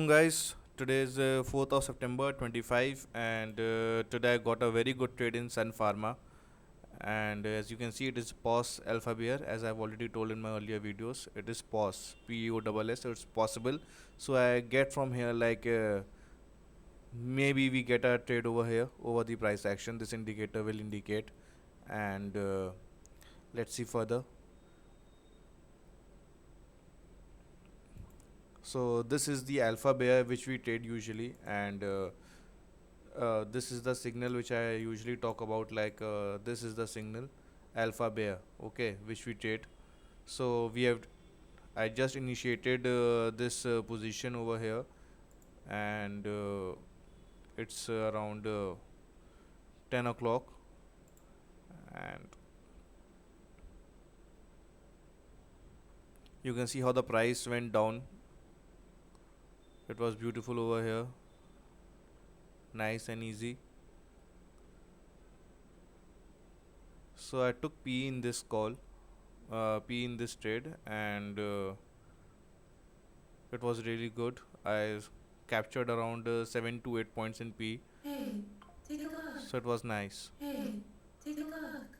afternoon, guys. Today is 4th of September 25, and today I got a very good trade in Sun Pharma. And as you can see, it is POS Alpha Bear, as I've already told in my earlier videos. It is POS, POS, so it's possible. So I get from here like maybe we get a trade over here over the price action. This indicator will indicate, and let's see further. So this is the alpha bear which we trade usually, and this is the signal which I usually talk about. Like this is the signal, alpha bear, okay, which we trade. So we have, I just initiated this position over here, and it's around 10 o'clock, and you can see how the price went down. It was beautiful over here, nice and easy. So I took P in this call, P in this trade, and it was really good. I captured around 7 to 8 points in P. Hey, take a look. So it was nice. Hey, take a look.